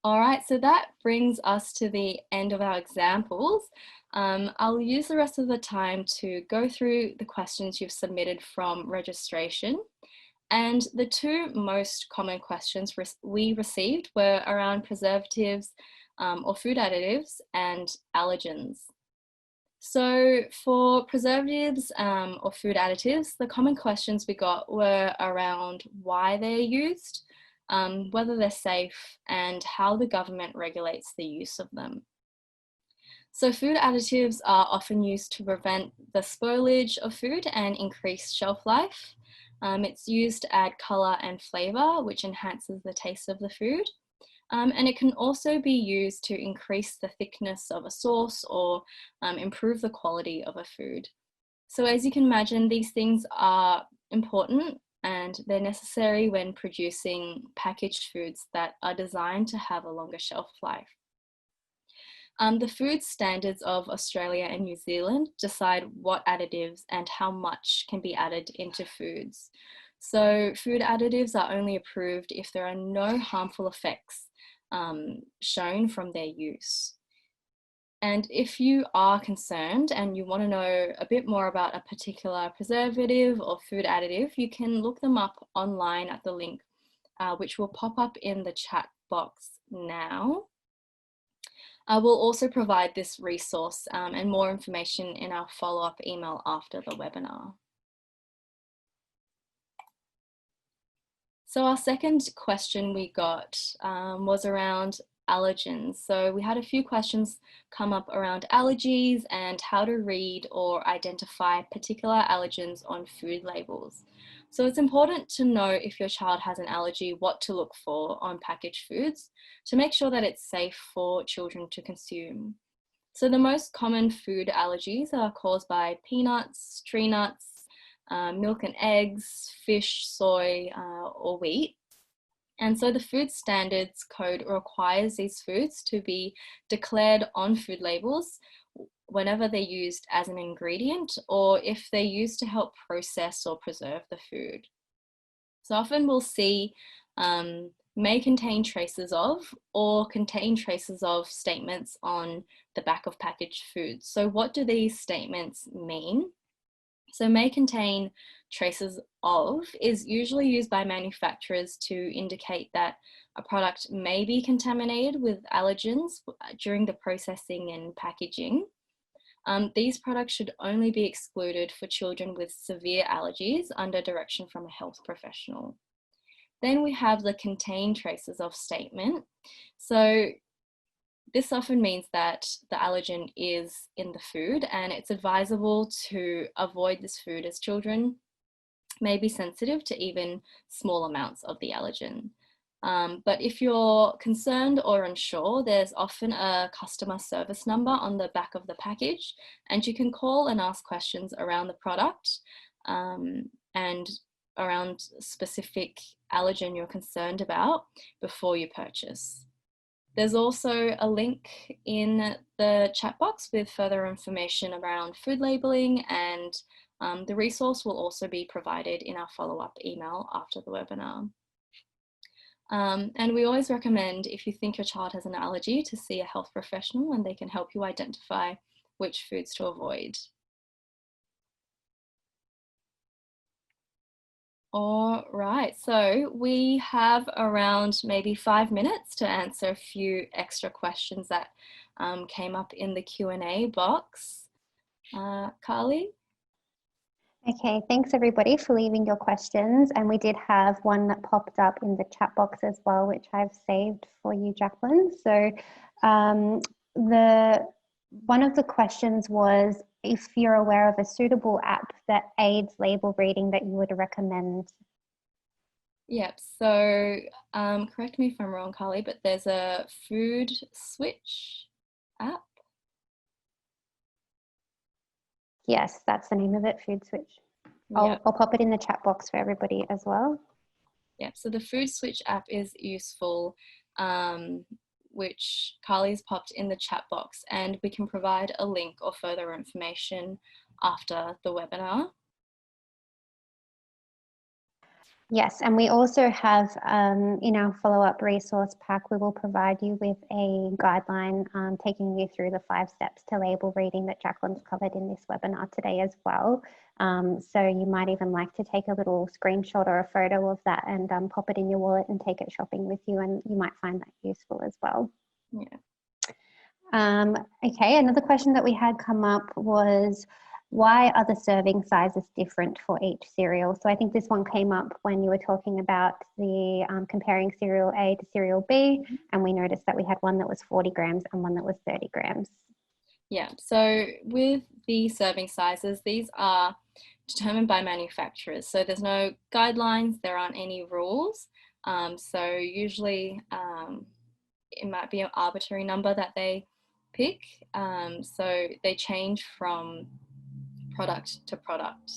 All right, so that brings us to the end of our examples. I'll use the rest of the time to go through the questions you've submitted from registration. And the two most common questions we received were around preservatives or food additives and allergens. So for preservatives or food additives, the common questions we got were around why they're used, whether they're safe, and how the government regulates the use of them. So food additives are often used to prevent the spoilage of food and increase shelf life. It's used to add colour and flavour, which enhances the taste of the food. And it can also be used to increase the thickness of a sauce or improve the quality of a food. So as you can imagine, these things are important and they're necessary when producing packaged foods that are designed to have a longer shelf life. The food standards of Australia and New Zealand decide what additives and how much can be added into foods. So food additives are only approved if there are no harmful effects shown from their use. And if you are concerned and you want to know a bit more about a particular preservative or food additive, you can look them up online at the link, which will pop up in the chat box now. We'll also provide this resource and more information in our follow-up email after the webinar. So our second question we got was around allergens. So we had a few questions come up around allergies and how to read or identify particular allergens on food labels. So it's important to know if your child has an allergy, what to look for on packaged foods to make sure that it's safe for children to consume. So the most common food allergies are caused by peanuts, tree nuts, milk and eggs, fish, soy, or wheat. And so the Food Standards Code requires these foods to be declared on food labels whenever they're used as an ingredient or if they're used to help process or preserve the food. So often we'll see may contain traces of or contain traces of statements on the back of packaged foods. So what do these statements mean? So may contain traces of is usually used by manufacturers to indicate that a product may be contaminated with allergens during the processing and packaging. These products should only be excluded for children with severe allergies under direction from a health professional. Then we have the contain traces of statement. So this often means that the allergen is in the food and it's advisable to avoid this food as children may be sensitive to even small amounts of the allergen. But if you're concerned or unsure, there's often a customer service number on the back of the package and you can call and ask questions around the product and around specific allergen you're concerned about before you purchase. There's also a link in the chat box with further information around food labeling, and the resource will also be provided in our follow-up email after the webinar. And we always recommend, if you think your child has an allergy, to see a health professional and they can help you identify which foods to avoid. All right, so we have around maybe 5 minutes to answer a few extra questions that came up in the Q&A box. Carly? Okay, thanks everybody for leaving your questions. And we did have one that popped up in the chat box as well, which I've saved for you, Jacqueline. So one of the questions was if you're aware of a suitable app that aids label reading that you would recommend. Yep, so correct me if I'm wrong, Carly, but there's a Foodswitch app. Yes, that's the name of it, Foodswitch. I'll pop it in the chat box for everybody as well. Yep, so the Foodswitch app is useful, which Carly's popped in the chat box, and we can provide a link or further information after the webinar. Yes, and we also have in our follow-up resource pack, we will provide you with a guideline taking you through the 5 steps to label reading that Jacqueline's covered in this webinar today as well. So you might even like to take a little screenshot or a photo of that and pop it in your wallet and take it shopping with you, and you might find that useful as well. Yeah. Okay, another question that we had come up was, why are the serving sizes different for each cereal? So I think this one came up when you were talking about the comparing cereal A to cereal B, and we noticed that we had one that was 40 grams and one that was 30 grams. Yeah, so with the serving sizes, these are determined by manufacturers. So there's no guidelines, there aren't any rules. So usually it might be an arbitrary number that they pick. So they change from product to product.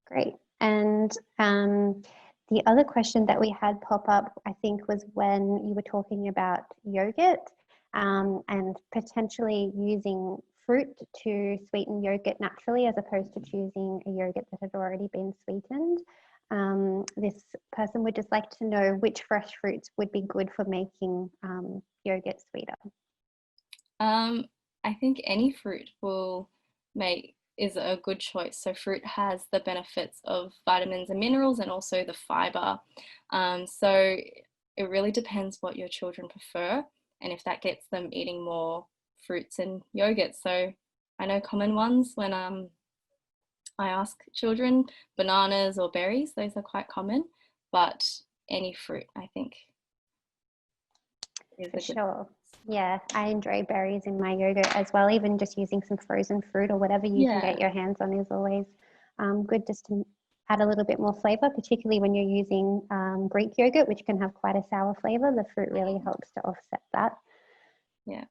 Great. And the other question that we had pop up, I think, was when you were talking about yogurt and potentially using fruit to sweeten yogurt naturally as opposed to choosing a yogurt that had already been sweetened. This person would just like to know which fresh fruits would be good for making yogurt sweeter. I think any fruit is a good choice. So fruit has the benefits of vitamins and minerals and also the fiber. So it really depends what your children prefer and if that gets them eating more fruits and yogurt. So I know common ones when I ask children, bananas or berries, those are quite common, but any fruit, I think. For sure. Yeah, I enjoy berries in my yogurt as well. Even just using some frozen fruit or whatever you can get your hands on is always good, just to add a little bit more flavor, particularly when you're using Greek yogurt, which can have quite a sour flavor. The fruit really helps to offset that. Yeah.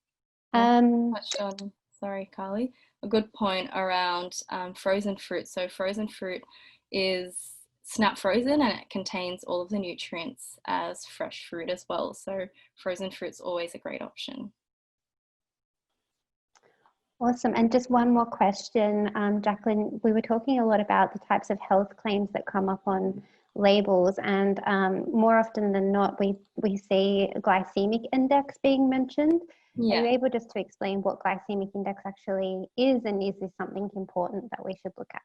Touched on, sorry, Carly, a good point around frozen fruit. So frozen fruit is snap frozen and it contains all of the nutrients as fresh fruit as well. So frozen fruit's always a great option. Awesome. And just one more question, Jacqueline, we were talking a lot about the types of health claims that come up on labels, and more often than not, we see glycemic index being mentioned. Yeah. Are you able just to explain what glycemic index actually is, and is this something important that we should look at?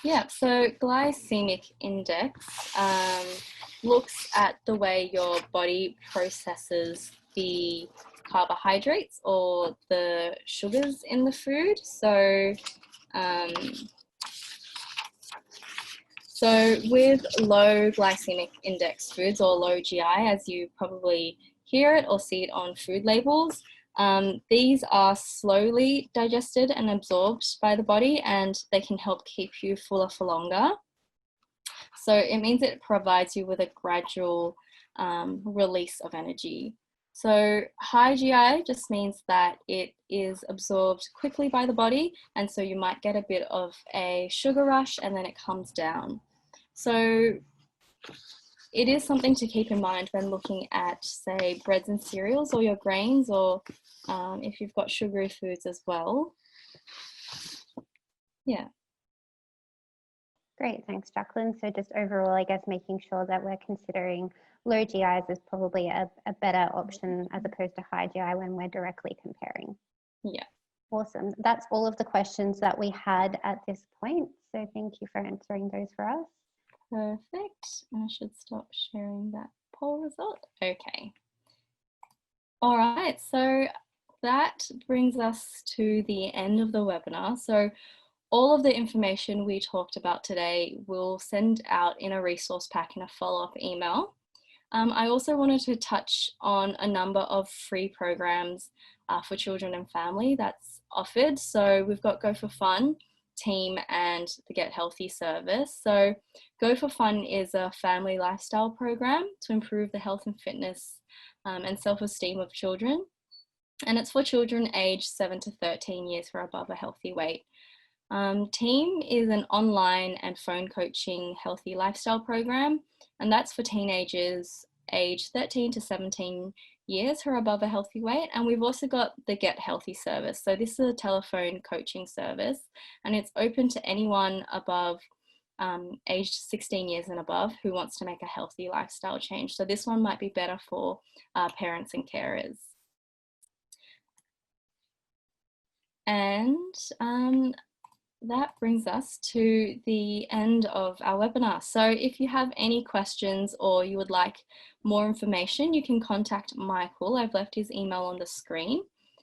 Yeah, so glycemic index looks at the way your body processes the carbohydrates or the sugars in the food. So with low glycemic index foods, or low GI, as you probably hear it or see it on food labels, these are slowly digested and absorbed by the body, and they can help keep you fuller for longer. So it means it provides you with a gradual release of energy. So high GI just means that it is absorbed quickly by the body, and so you might get a bit of a sugar rush and then it comes down. So it is something to keep in mind when looking at, say, breads and cereals or your grains, or if you've got sugary foods as well. Yeah. Great, thanks, Jacqueline. So just overall, I guess making sure that we're considering low GIs is probably a better option as opposed to high GI when we're directly comparing. Yeah. Awesome. That's all of the questions that we had at this point. So thank you for answering those for us. Perfect. I should stop sharing that poll result. Okay. All right, so that brings us to the end of the webinar. So all of the information we talked about today we'll send out in a resource pack in a follow-up email. I also wanted to touch on a number of free programs for children and family that's offered. So we've got Go for Fun, Team, and the Get Healthy service. So Go for Fun is a family lifestyle program to improve the health and fitness and self-esteem of children. And it's for children aged 7 to 13 years for above a healthy weight. Team is an online and phone coaching healthy lifestyle program, and that's for teenagers age 13 to 17 years who are above a healthy weight. And we've also got the Get Healthy service. So this is a telephone coaching service, and it's open to anyone above aged 16 years and above who wants to make a healthy lifestyle change. So this one might be better for parents and carers. And that brings us to the end of our webinar. So if you have any questions or you would like more information, you can contact Michael. I've left his email on the screen.